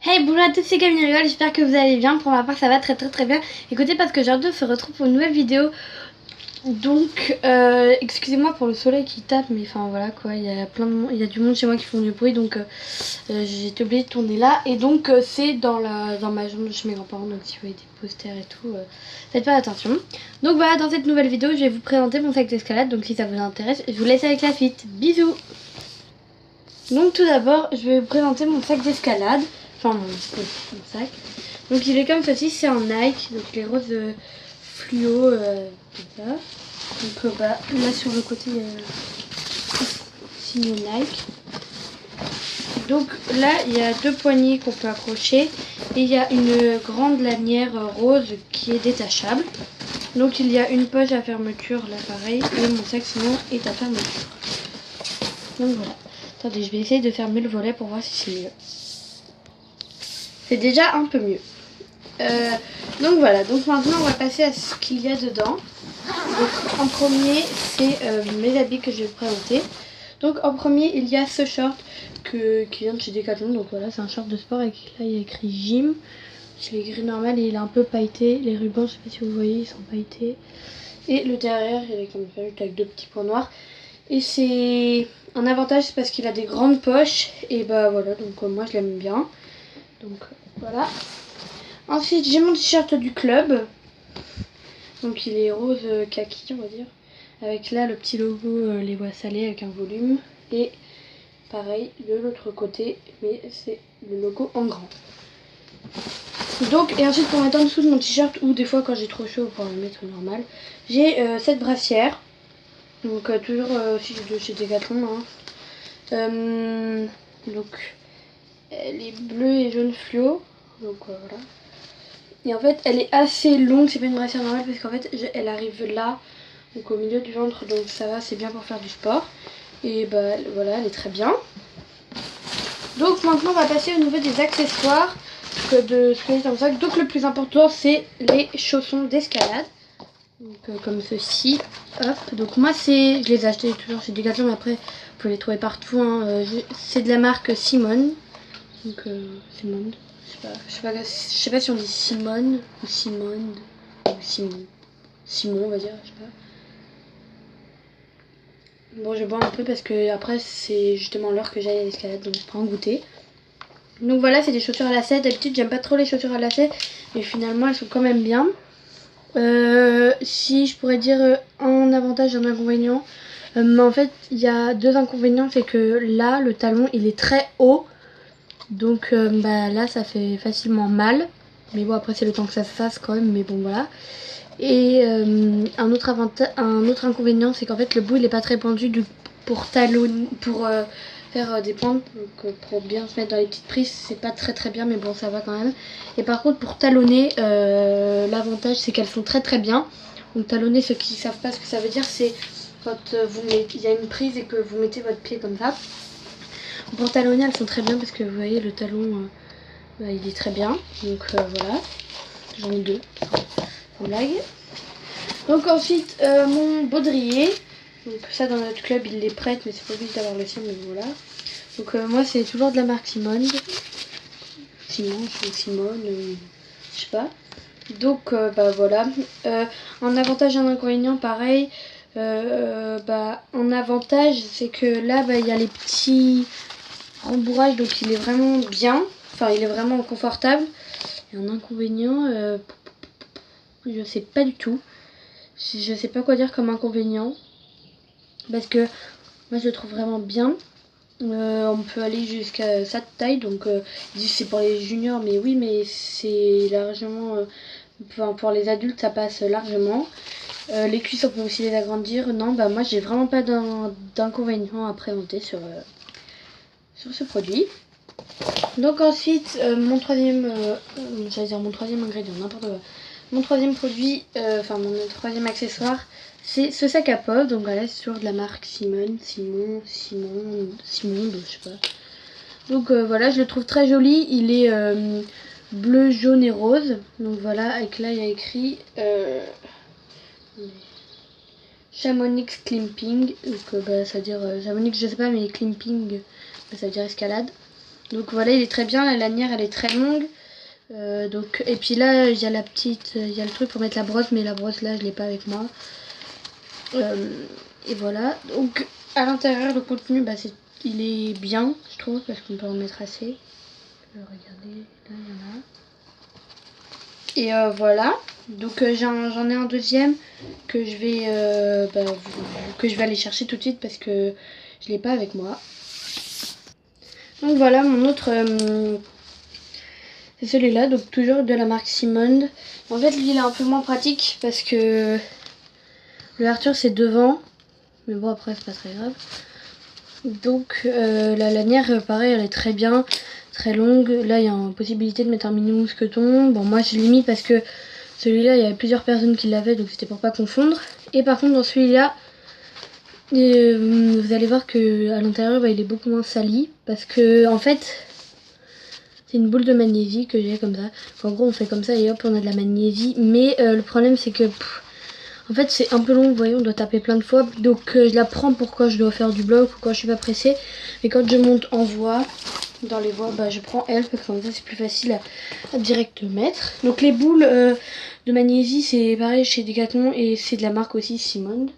Hey, bonjour à tous, c'est Camille Rigole, j'espère que vous allez bien. Pour ma part, ça va très bien. Écoutez, parce que aujourd'hui, on se retrouve pour une nouvelle vidéo. Donc, excusez-moi pour le soleil qui tape, mais enfin voilà quoi, il y a plein de monde, il y a du monde chez moi qui font du bruit, donc j'ai été obligée de tourner là. Et donc, c'est dans ma chambre chez mes grands-parents, donc si vous voyez des posters et tout, faites pas attention. Donc voilà, dans cette nouvelle vidéo, je vais vous présenter mon sac d'escalade, donc si ça vous intéresse, je vous laisse avec la suite. Bisous! Donc tout d'abord, je vais vous présenter mon sac d'escalade. Enfin mon sac. Donc il est comme ceci, c'est en Nike. Donc les roses fluo comme ça. Donc là sur le côté il y a signé Nike. Donc là il y a deux poignées qu'on peut accrocher. Et il y a une grande lanière rose qui est détachable. Donc il y a une poche à fermeture là pareil. Et mon sac sinon est à fermeture. Donc voilà. Attendez, je vais essayer de fermer le volet pour voir si c'est mieux. C'est déjà un peu mieux. Donc voilà, donc maintenant on va passer à ce qu'il y a dedans. Donc en premier, c'est mes habits que je vais vous présenter. Donc en premier, il y a ce short qui vient de chez Decathlon. Donc voilà, c'est un short de sport et là il y a écrit gym. Je l'ai écrit normal et il est un peu pailleté. Les rubans, je sais pas si vous voyez, ils sont pailletés. Et le derrière, il est comme ça, avec deux petits points noirs. Et c'est un avantage, c'est parce qu'il a des grandes poches. Et bah voilà, donc moi je l'aime bien. Donc voilà. Ensuite, j'ai mon t-shirt du club. Donc il est rose kaki, on va dire. Avec là le petit logo les voix salées avec un volume. Et pareil de l'autre côté, mais c'est le logo en grand. Donc, et ensuite pour mettre en dessous de mon t-shirt, ou des fois quand j'ai trop chaud pour le mettre normal, j'ai cette brassière. Donc toujours aussi de chez Decathlon. Donc elle est bleue et jaune fluo. Donc voilà. Et en fait elle est assez longue, c'est pas une brassière normale parce qu'en fait elle arrive là, donc au milieu du ventre, donc ça va, c'est bien pour faire du sport. Et bah voilà, elle est très bien. Donc maintenant on va passer au niveau des accessoires de ce qu'il y a dans le sac. Donc le plus important c'est les chaussons d'escalade. Donc comme ceci, hop. Donc moi je les ai achetés toujours chez Decathlon, mais après vous pouvez les trouver partout. C'est de la marque Simone. Donc Simone. Je sais pas si on dit Simone ou Simone ou Simon on va dire, je sais pas. Bon, je bois un peu parce que après c'est justement l'heure que j'aille à l'escalade, donc je prends un goûter. Donc voilà, c'est des chaussures à lacets. D'habitude j'aime pas trop les chaussures à lacets, mais finalement elles sont quand même bien. Si je pourrais dire un avantage et un inconvénient, mais en fait il y a deux inconvénients, c'est que là le talon il est très haut. Donc bah, là ça fait facilement mal. Mais bon après c'est le temps que ça se fasse quand même. Mais bon voilà. Et un autre inconvénient c'est qu'en fait le bout il est pas très pendu pour faire des pointes. Donc pour bien se mettre dans les petites prises c'est pas très bien, mais bon ça va quand même. Et par contre pour talonner, l'avantage c'est qu'elles sont très bien. Donc talonner, ceux qui savent pas ce que ça veut dire, c'est quand il y a une prise et que vous mettez votre pied comme ça. Pour talonner elles sont très bien parce que vous voyez le talon il est très bien. Donc voilà, j'en ai deux, sans blague. Donc ensuite mon baudrier. Donc ça dans notre club ils les prêtent, mais c'est pas obligé d'avoir le sien, mais voilà. Donc moi c'est toujours de la marque Simone. Simone, je sais pas. Donc bah voilà. Un avantage et un inconvénient pareil. Un avantage c'est que là bah, il y a les petits rembourrages, donc il est vraiment bien. Enfin il est vraiment confortable. Et un inconvénient, je sais pas du tout. Je sais pas quoi dire comme inconvénient. Parce que moi je le trouve vraiment bien. On peut aller jusqu'à sa taille, donc ils disent c'est pour les juniors, mais oui, mais c'est largement, pour les adultes ça passe largement. Les cuisses on peut aussi les agrandir. Non, bah moi j'ai vraiment pas d'inconvénient à présenter sur ce produit. Donc ensuite mon troisième ingrédient, n'importe quoi. Mon troisième produit, mon troisième accessoire, c'est ce sac à poche. Donc voilà, c'est toujours de la marque Simone, Simon, je sais pas. Donc voilà, je le trouve très joli. Il est bleu, jaune et rose. Donc voilà, avec là il y a écrit Chamonix Climping. Donc ça veut dire Chamonix, je sais pas, mais Climping, ça veut dire escalade. Donc voilà, il est très bien, la lanière elle est très longue. Donc, et puis là il y a la petite, il y a le truc pour mettre la brosse, mais la brosse là je l'ai pas avec moi. Et voilà, donc à l'intérieur le contenu bah, il est bien je trouve parce qu'on peut en mettre assez. Regardez, là il y en a. Et voilà, donc j'en ai un deuxième que je vais aller chercher tout de suite parce que je l'ai pas avec moi. Donc voilà mon autre, c'est celui-là, donc toujours de la marque Simone. En fait lui il est un peu moins pratique parce que le Arthur c'est devant, mais bon après c'est pas très grave. Donc la lanière pareil elle est très bien, très longue. Là il y a une possibilité de mettre un mini mousqueton. Bon moi je l'ai mis parce que celui-là il y avait plusieurs personnes qui l'avaient, donc c'était pour pas confondre. Et par contre dans celui-là vous allez voir que à l'intérieur il est beaucoup moins sali parce que en fait c'est une boule de magnésie que j'ai comme ça. En gros on fait comme ça et hop on a de la magnésie. Mais le problème c'est que en fait c'est un peu long, vous voyez on doit taper plein de fois. Donc je la prends pour quand je dois faire du bloc ou quand je suis pas pressée. Mais quand je monte en voie, dans les voies, bah, je prends elle parce que comme ça c'est plus facile à direct mettre. Donc les boules de magnésie c'est pareil chez Decathlon et c'est de la marque aussi Simone.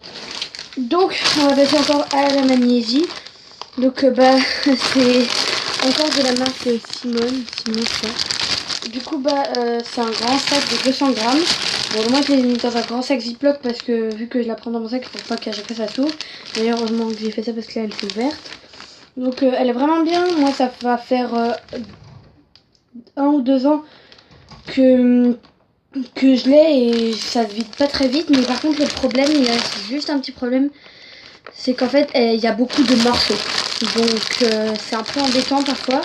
Donc on va passer encore à la magnésie. Donc bah c'est encore de la marque Simone quoi. Du coup bah c'est un grand sac de 200 grammes. Bon moi je l'ai mis dans un grand sac Ziploc parce que vu que je la prends dans mon sac pour pas qu'à chaque fois ça s'ouvre. D'ailleurs heureusement que j'ai fait ça parce que là elle est ouverte. Donc elle est vraiment bien. Moi ça va faire 1 ou 2 ans que je l'ai et ça se vide pas très vite. Mais par contre le problème, il y a juste un petit problème, c'est qu'en fait il y a beaucoup de morceaux. Donc c'est un peu embêtant parfois.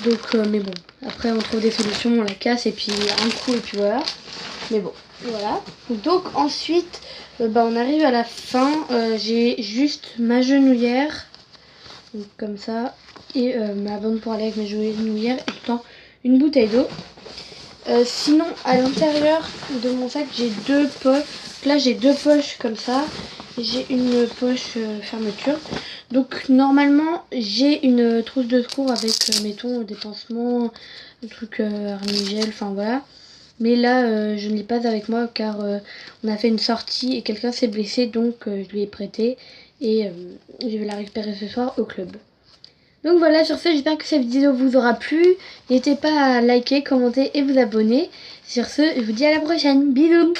Donc mais bon, après on trouve des solutions, on la casse et puis un coup et puis voilà. Mais bon, voilà. Donc ensuite bah, on arrive à la fin. J'ai juste ma genouillère. Donc comme ça. Et ma bande pour aller avec mes genouillères et temps une bouteille d'eau. Sinon à l'intérieur de mon sac j'ai 2 poches. Là j'ai 2 poches comme ça. Et j'ai une poche fermeture. Donc normalement j'ai une trousse de secours avec mettons des pansements, des trucs armigel, enfin voilà. Mais là je ne l'ai pas avec moi car on a fait une sortie et quelqu'un s'est blessé, donc je lui ai prêté et je vais la récupérer ce soir au club. Donc voilà, sur ce, j'espère que cette vidéo vous aura plu. N'hésitez pas à liker, commenter et vous abonner. Sur ce, je vous dis à la prochaine. Bisous!